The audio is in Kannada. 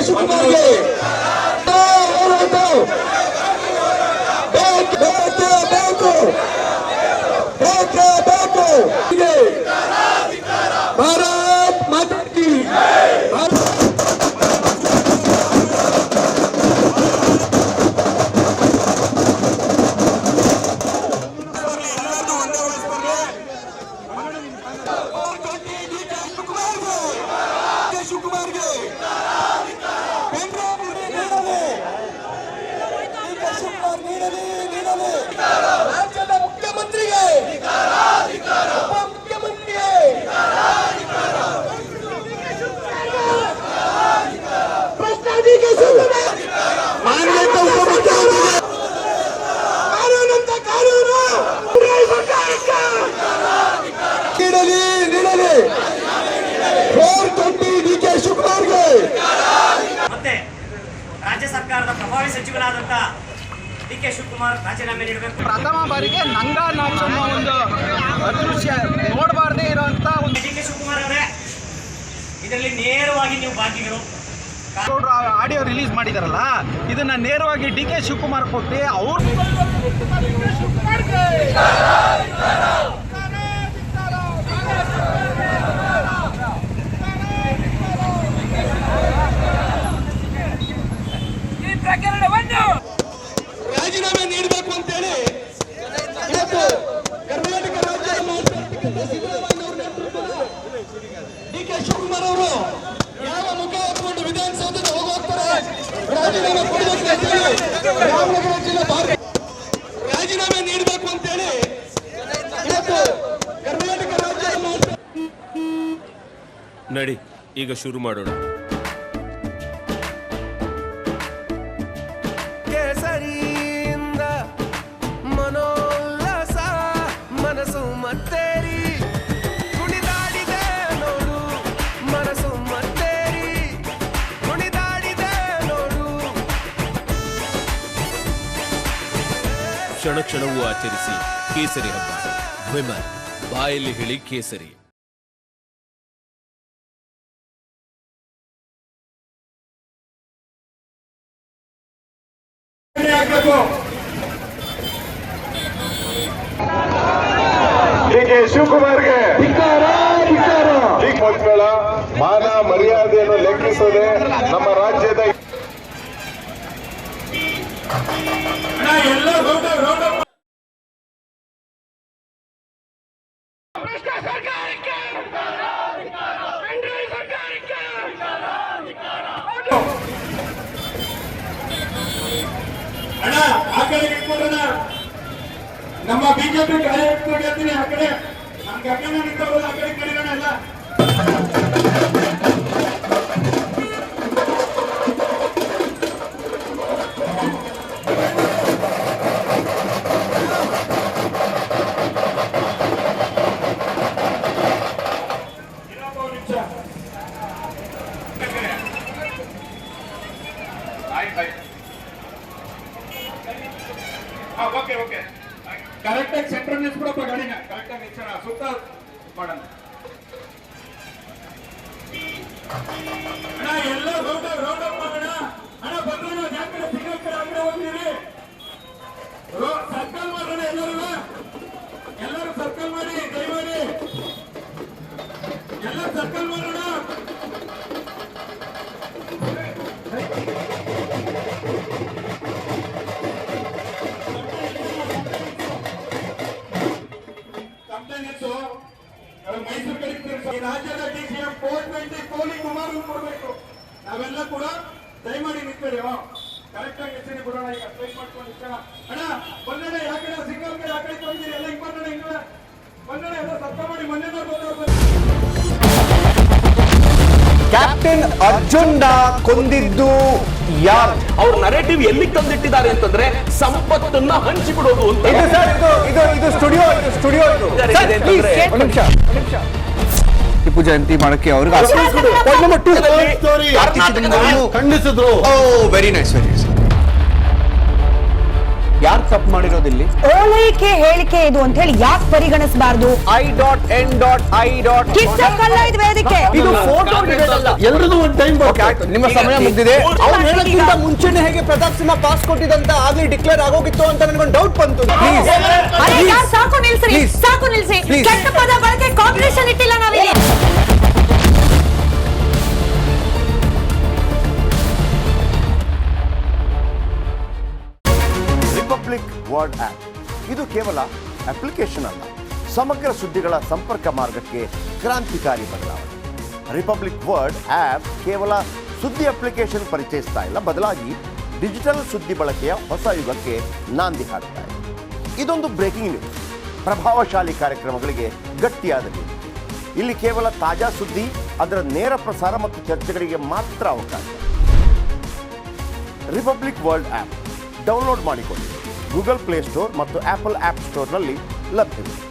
ಶಿವಕುಮಾರ್ಗೆ ಭಾರತ್ ಮಾತಾ ಕಿ ರಾಜ್ಯದ ಮುಖ್ಯಮಂತ್ರಿಗೆ ಉಪಮುಖ್ಯಮಂತ್ರಿಗೆ ಕಾನೂನಂತ ಕಾನೂನು ನೀಡಲಿ 420 ಡಿ.ಕೆ. ಶಿವಕುಮಾರ್ಗೆ ಮತ್ತೆ ರಾಜ್ಯ ಸರ್ಕಾರದ ಪ್ರಭಾವಿ ಸಚಿವರಾದಂತ ಡಿ.ಕೆ. ಶಿವಕುಮಾರ್ ರಾಜೀನಾಮೆ ನೀಡಬೇಕು. ಪ್ರಥಮ ಬಾರಿಗೆ ನಂಗಾನಾಚ್ ಅನ್ನೋ ಒಂದು ಅದೃಶ್ಯ ನೋಡಬಾರ್ದೇ ಇರೋಂಥ ಒಂದು ಡಿ.ಕೆ. ಶಿವಕುಮಾರ್ ಅವರೇ, ಇದರಲ್ಲಿ ನೇರವಾಗಿ ನೀವು ಭಾಗಿಗಳು ಆಡಿಯೋ ರಿಲೀಸ್ ಮಾಡಿದಾರಲ್ಲ, ಇದನ್ನ ನೇರವಾಗಿ ಡಿ.ಕೆ. ಶಿವಕುಮಾರ್ ಕೊಟ್ಟು ಅವ್ರು ರಾಜೀನಾಮೆ ನೀಡಬೇಕು ಅಂತೇಳಿ ಇವತ್ತು ಕರ್ನಾಟಕ ರಾಜ್ಯ ಡಿ.ಕೆ. ಶಿವಕುಮಾರ್ ಅವರು ಯಾವ ಮುಖ ಹಾಕೊಂಡು ವಿಧಾನಸೌಧಕ್ಕೆ ಹೋಗ್ತಾರೆ ರಾಜೀನಾಮೆ ಕೊಡಬೇಕು ಅಂತೇಳಿ ರಾಮನಗರ ಜಿಲ್ಲೆ ರಾಜೀನಾಮೆ ನೀಡಬೇಕು ಅಂತೇಳಿ ಇವತ್ತು ಕರ್ನಾಟಕ ರಾಜ್ಯ ನಡಿ ಈಗ ಶುರು ಮಾಡೋಣ. ಕೇಸರಿಯಿಂದ ಮನೋಲ್ಲಾಸ ಮನಸ್ಸು ಮತ್ತೇರಿ ಕುಣಿದಾಡಿದೆ ನೋಡು, ಮನಸ್ಸು ಮತ್ತೇರಿ ಕುಣಿದಾಡಿದೆ ನೋಡು. ಕ್ಷಣ ಕ್ಷಣವೂ ಆಚರಿಸಿ ಕೇಸರಿ ಹಬ್ಬ. ವಿಮಲ್ ಬಾಯಲ್ಲಿ ಹೇಳಿ ಕೇಸರಿ. ಡಿ.ಕೆ. ಶಿವಕುಮಾರ್ಗೆ ಮಕ್ಕಳ ಮಾನ ಮರ್ಯಾದೆಯನ್ನು ಲೆಕ್ಕಿಸದೆ ನಮ್ಮ ರಾಜ್ಯದ ಅಣ್ಣ ಆ ಕಡೆ ಇಟ್ಕೊಂಡ್ರಣ ನಮ್ಮ ಬಿಜೆಪಿ ಕಾರ್ಯಕರ್ತರಿಗೆ ಹೇಳ್ತೀನಿ, ಆ ಕಡೆ ನಮ್ಮ ಗಂಗನ ನಿಂತವಲ್ಲ ಆ ಕಡೆ ಕಡೆಗಣ ಎಲ್ಲ ಓಕೆ ಓಕೆ ಕರೆಕ್ಟಾಗಿ ಸೆಂಟ್ರಲ್ ನಿಲ್ಸ್ಬಿಡಪ್ಪ ಗಾಡಿನ, ಕರೆಕ್ಟಾಗಿ ನಿಲ್ಸೋಣ, ಸುತ್ತ ಮಾಡೋಣ. ಅಣ್ಣ ಎಲ್ಲ ರೌಂಡ್ ಅಪ್ ಮಾಡೋಣ. ಅಣ್ಣ ಬಂದ್ರೂ ಯಾವ ಕಡೆ ಸಿಗೋ ಕಡೆ ಆ ಕಡೆ ಹೋಗ್ತೀರಿ, ಸರ್ಕಲ್ ಮಾಡೋಣ. ಎಲ್ಲರೂ ಸರ್ಕಲ್ ಮಾಡಿ, ದಯಮಾಡಿ ಎಲ್ಲ ಸರ್ಕಲ್ ಮಾಡೋಣ. ಮೈಸೂರು ಕಡೆ ಈ ರಾಜ್ಯದ ಡಿಸಿಎಂ 420 ಪೋಲಿಂಗ್ ಕುಮಾರ್ ಕೊಡಬೇಕು. ನಾವೆಲ್ಲ ಕೂಡ ದಯಮಾಡಿ ನಿಂತ್ಕೊಳ್ಳಿ, ಕರೆಕ್ಟ್ ಆಗಿ ಹೆಸರಿ ಬಿಡೋಣ. ಈಗ ಸ್ಟ್ರೈಕ್ ಮಾಡ್ಕೊಂಡು ನಿಂತ್ಕೋಣ. ಅಣ್ಣ ಬಂದಣ, ಯಾವ ಕಡೆ ಸಿಂಗಲ್ ಕಡೆ ಆ ಕಡೆ ತೊಗೊಂಡಿರಿ, ಎಲ್ಲ ಹಿಂಗ್ ಮಾಡೋಣ. ಹಿಂಗ ಬಂದಣ, ಎಲ್ಲ ಸತ್ತ ಮಾಡಿ ಮೊನ್ನೆ ಕ್ಯಾಪ್ಟನ್ ಅರ್ಜುನ್ ಕೊಂದಿದ್ದು ಯಾರು? ಅವ್ರ ನರೇಟಿವ್ ಎಲ್ಲಿ ತಂದಿಟ್ಟಿದ್ದಾರೆ ಅಂತಂದ್ರೆ ಸಂಪತ್ತನ್ನ ಹಂಚಿಬಿಡೋದು ಅಂತ. ಇದು ಸ್ಟುಡಿಯೋ ಟಿಪ್ಪು ಜಯಂತಿ ಮಾಡಕ್ಕೆ ಅವ್ರಿಗೆ ಖಂಡಿಸಿದ್ರು. Very nice. ಯಾರು ತಪ್ಪು ಮಾಡಿರೋದಿಲ್ಲಿ? ಓಲೈಕೆ ಹೇಳಿಕೆ ಇದು ಅಂತ ಹೇಳಿ ಯಾಕೆ ಪರಿಗಣಿಸಬಾರ್ದು? I.N.I. ಕಿಚ್ಚಕ್ಕಲ್ಲ ಇದು ವೇದಿಕೆ. ಇದು ಫೋಟೋ ಎಲ್ರಿಗೂ ಒಂದು ಟೈಮ್ ನಿಮ್ಮ ಸಮಯ ಮುಗಿದಿದೆ. ಅವ್ರು ಹೇಳಕ್ಕಿಂತ ಮುಂಚೆನೆ ಹೇಗೆ ಪ್ರತಾಪ್ ಸಿಂಹ ಪಾಸ್ ಕೊಟ್ಟಿದಂತ ಆಗ್ಲಿ ಡಿಕ್ಲೇರ್ ಆಗೋಗಿತ್ತು ಅಂತ ನನಗೊಂದು ಡೌಟ್ ಬಂತು. ಅರೆ ಯಾರು ಸಾಕು ನಿಲ್ಸಿ, ಸಾಕು ನಿಲ್ಸಿ. ಕೆಟ್ಟ ಪದ ಬಳಕೆ ಕಾಂಪಿಟೇಷನ್ ಇಟ್ಟಿಲ್ಲ ನಾವಿಲ್ಲಿ. ರಿಪಬ್ಲಿಕ್ ವರ್ಡ್ ಆಪ್ ಇದು ಕೇವಲ ಅಪ್ಲಿಕೇಶನ್ ಅಲ್ಲ, ಸಮಗ್ರ ಸುದ್ದಿಗಳ ಸಂಪರ್ಕ ಮಾರ್ಗಕ್ಕೆ ಕ್ರಾಂತಿಕಾರಿ ಬದಲಾವಣೆ. ರಿಪಬ್ಲಿಕ್ ವರ್ಡ್ ಆಪ್ ಕೇವಲ ಸುದ್ದಿ ಅಪ್ಲಿಕೇಶನ್ ಪರಿಚಯಿಸ್ತಾ ಇಲ್ಲ, ಬದಲಾಗಿ ಡಿಜಿಟಲ್ ಸುದ್ದಿ ಬಳಕೆಯ ಹೊಸ ಯುಗಕ್ಕೆ ನಾಂದಿ ಹಾಡ್ತಾ ಇದೆ. ಇದೊಂದು ಬ್ರೇಕಿಂಗ್ ನ್ಯೂಸ್, ಪ್ರಭಾವಶಾಲಿ ಕಾರ್ಯಕ್ರಮಗಳಿಗೆ ಗಟ್ಟಿಯಾದ ನ್ಯೂಸ್. ಇಲ್ಲಿ ಕೇವಲ ತಾಜಾ ಸುದ್ದಿ, ಅದರ ನೇರ ಪ್ರಸಾರ ಮತ್ತು ಚರ್ಚೆಗಳಿಗೆ ಮಾತ್ರ ಅವಕಾಶ. ರಿಪಬ್ಲಿಕ್ ವರ್ಲ್ಡ್ ಆಪ್ ಡೌನ್ಲೋಡ್ ಮಾಡಿಕೊಳ್ಳಿ. ಗೂಗಲ್ ಪ್ಲೇಸ್ಟೋರ್ ಮತ್ತು ಆಪಲ್ ಆಪ್ ಸ್ಟೋರ್ನಲ್ಲಿ ಲಭ್ಯವಿದೆ.